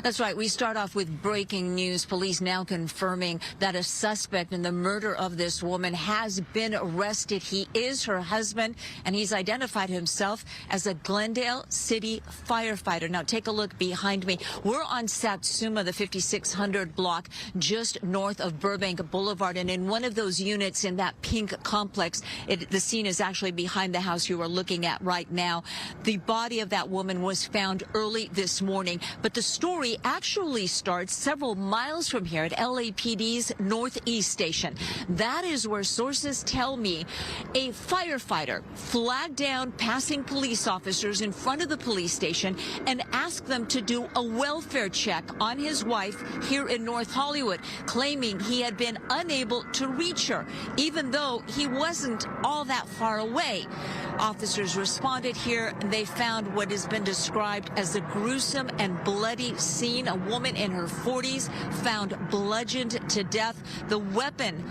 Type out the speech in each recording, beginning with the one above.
That's right. We start off with breaking news. Police now confirming that a suspect in the murder of this woman has been arrested. He is her husband, and he's identified himself as a Glendale City firefighter. Now, take a look behind me. We're on Satsuma, the 5600 block, just north of Burbank Boulevard. And in one of those units in that pink complex, the scene is actually behind the house you are looking at right now. The body of that woman was found early this morning, but the story actually starts several miles from here at LAPD's Northeast Station. That is where sources tell me a firefighter flagged down passing police officers in front of the police station and asked them to do a welfare check on his wife here in North Hollywood, claiming he had been unable to reach her, even though he wasn't all that far away. Officers responded here, and they found what has been described as a gruesome and bloody scene. A woman in her 40s found bludgeoned to death. The weapon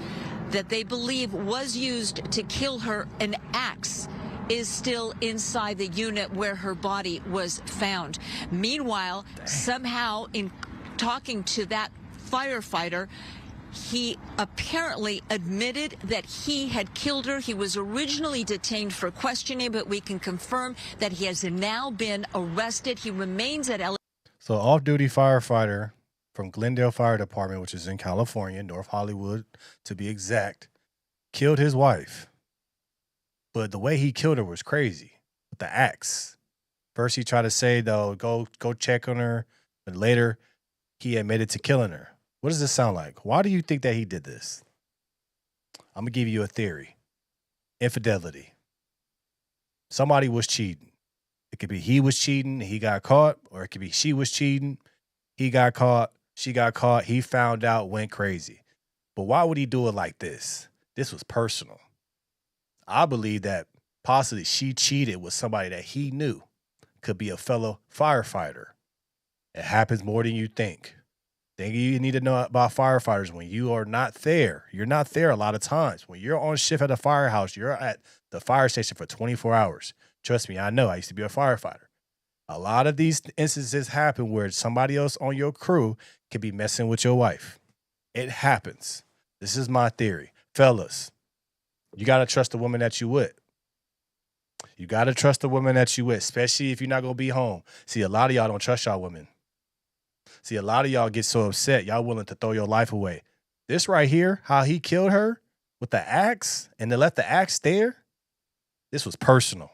that they believe was used to kill her, an axe, is still inside the unit where her body was found. Meanwhile, somehow in talking to that firefighter, he apparently admitted that he had killed her. He was originally detained for questioning, but we can confirm that he has now been arrested. He remains at LA. So off-duty firefighter from Glendale Fire Department, which is in California, North Hollywood to be exact, killed his wife. But the way he killed her was crazy, with the axe. First he tried to say, though, go check on her, but later he admitted to killing her. What does this sound like? Why do you think that he did this? I'm going to give you a theory. Infidelity. Somebody was cheating. It could be he was cheating, he got caught, or it could be she was cheating, he got caught, she got caught, he found out, went crazy. But why would he do it like this? This was personal. I believe that possibly she cheated with somebody that he knew. Could be a fellow firefighter. It happens more than you think. Thing you need to know about firefighters, when you are not there, you're not there a lot of times. When you're on shift at a firehouse, you're at the fire station for 24 hours. Trust me, I know. I used to be a firefighter. A lot of these instances happen where somebody else on your crew could be messing with your wife. It happens. This is my theory. Fellas, you got to trust the woman that you with. You got to trust the woman that you with, especially if you're not going to be home. See, a lot of y'all don't trust y'all women. See, a lot of y'all get so upset, y'all willing to throw your life away. This right here, how he killed her with the axe and then left the axe there, this was personal.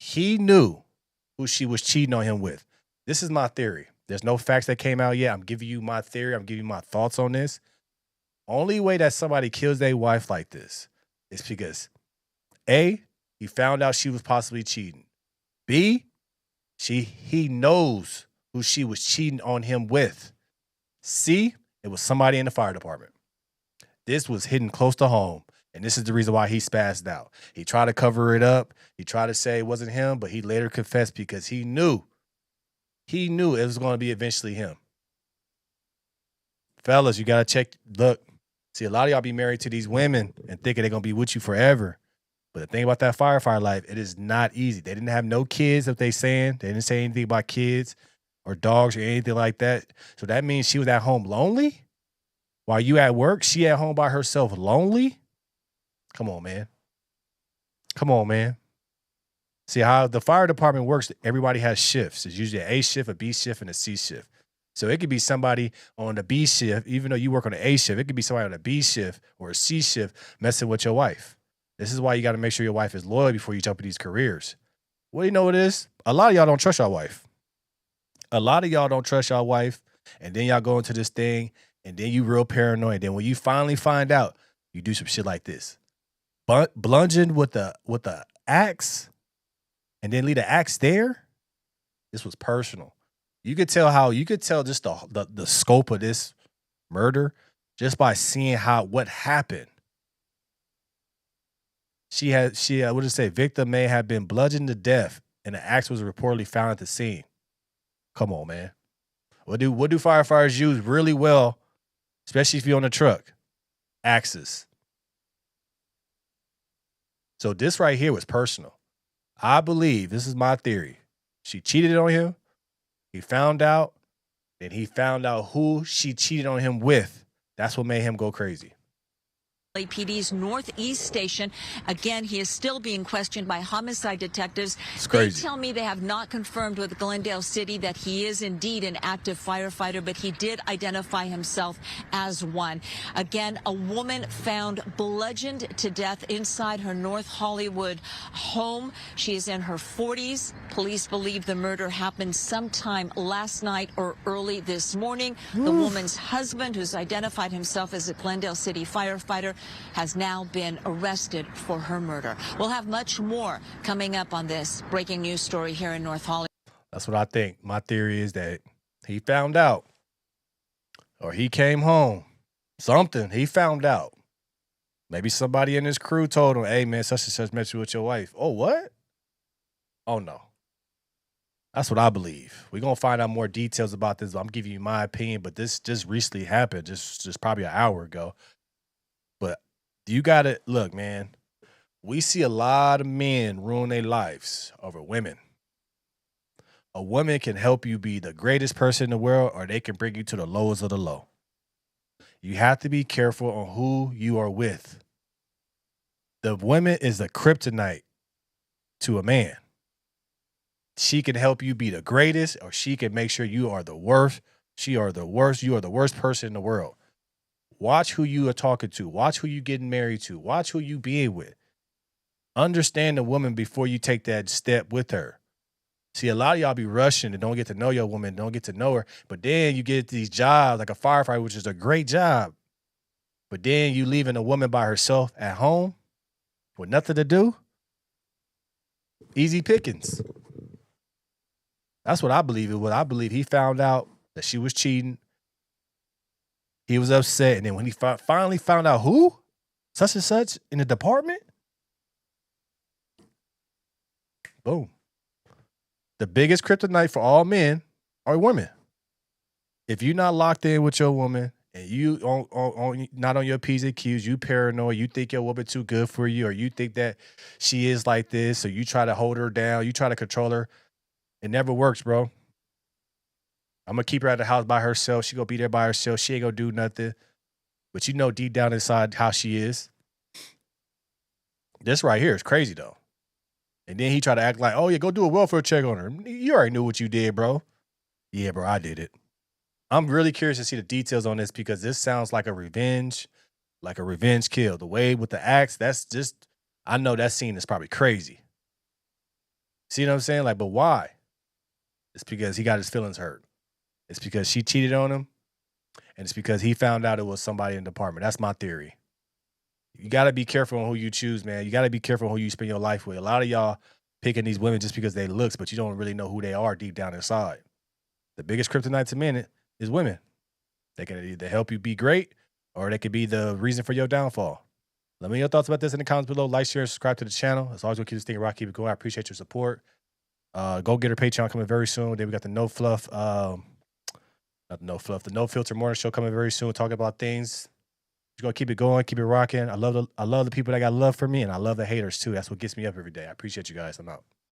He knew who she was cheating on him with. This is my theory. There's no facts that came out yet. I'm giving you my theory. I'm giving you my thoughts on this. Only way that somebody kills their wife like this is because A, he found out she was possibly cheating. B, he knows who she was cheating on him with. C, it was somebody in the fire department. This was hidden close to home, and this is the reason why he spazzed out. He tried to cover it up. He tried to say it wasn't him, but he later confessed because he knew it was going to be eventually him. Fellas, you got to check. Look, see, a lot of y'all be married to these women and thinking they're going to be with you forever. But the thing about that firefighter life, it is not easy. They didn't have no kids, if they saying. They didn't say anything about kids or dogs or anything like that. So that means she was at home lonely? While you at work, she at home by herself lonely? Come on, man. Come on, man. See how the fire department works, everybody has shifts. It's usually an A shift, a B shift, and a C shift. So it could be somebody on the B shift, even though you work on the A shift, it could be somebody on the B shift or a C shift messing with your wife. This is why you got to make sure your wife is loyal before you jump in these careers. What do you know it is? A lot of y'all don't trust your wife. A lot of y'all don't trust your wife, and then y'all go into this thing, and then you real paranoid. Then when you finally find out, you do some shit like this. Bludgeoned with the axe, and then leave the axe there. This was personal. You could tell just the scope of this murder just by seeing what happened. What did it say? Victim may have been bludgeoned to death, and the axe was reportedly found at the scene. Come on, man. What do firefighters use really well, especially if you're on a truck? Axes. So this right here was personal. I believe, this is my theory, she cheated on him. He found out. Then he found out who she cheated on him with. That's what made him go crazy. LAPD's Northeast Station. Again, he is still being questioned by homicide detectives. It's They crazy. tell me they have not confirmed with Glendale City that he is indeed an active firefighter, but he did identify himself as one. Again, a woman found bludgeoned to death inside her North Hollywood home. She is in her 40s. Police believe the murder happened sometime last night or early this morning. The woman's husband, who's identified himself as a Glendale City firefighter, has now been arrested for her murder. We'll have much more coming up on this breaking news story here in North Hollywood. That's what I think. My theory is that he found out, or he came home. Something. He found out. Maybe somebody in his crew told him, hey, man, such and such met you with your wife. Oh, what? Oh, no. That's what I believe. We're going to find out more details about this. I'm giving you my opinion, but this just recently happened, just probably an hour ago. But you got to look, man. We see a lot of men ruin their lives over women. A woman can help you be the greatest person in the world, or they can bring you to the lowest of the low. You have to be careful on who you are with. The woman is the kryptonite to a man. She can help you be the greatest, or she can make sure you are the worst. You are the worst person in the world. Watch who you are talking to. Watch who you getting married to. Watch who you being with. Understand the woman before you take that step with her. See, a lot of y'all be rushing and don't get to know your woman, don't get to know her. But then you get these jobs like a firefighter, which is a great job. But then you leaving a woman by herself at home with nothing to do. Easy pickings. That's what I believe it was. I believe he found out that she was cheating. He was upset. And then when he finally found out who, such and such in the department, boom. The biggest kryptonite for all men are women. If you're not locked in with your woman and you not on your P's and Q's, you paranoid, you think your woman too good for you, or you think that she is like this, or you try to hold her down, you try to control her, it never works, bro. I'm going to keep her at the house by herself. She going to be there by herself. She ain't going to do nothing. But you know deep down inside how she is. This right here is crazy, though. And then he tried to act like, oh, yeah, go do a welfare check on her. You already knew what you did, bro. Yeah, bro, I did it. I'm really curious to see the details on this because this sounds like a revenge kill. The way with the axe, that's just, I know that scene is probably crazy. See what I'm saying? Like, but why? It's because he got his feelings hurt. It's because she cheated on him. And it's because he found out it was somebody in the department. That's my theory. You got to be careful on who you choose, man. You got to be careful on who you spend your life with. A lot of y'all picking these women just because they looks, but you don't really know who they are deep down inside. The biggest kryptonite to men is women. They can either help you be great or they could be the reason for your downfall. Let me know your thoughts about this in the comments below. Like, share, and subscribe to the channel. As always, we'll keep this thing rock, keep it going. I appreciate your support. Go get her Patreon coming very soon. Then we got the No Fluff, the No Filter Morning Show coming very soon, talking about things. Just gonna keep it going, keep it rocking. I love the people that got love for me, and I love the haters too. That's what gets me up every day. I appreciate you guys. I'm out.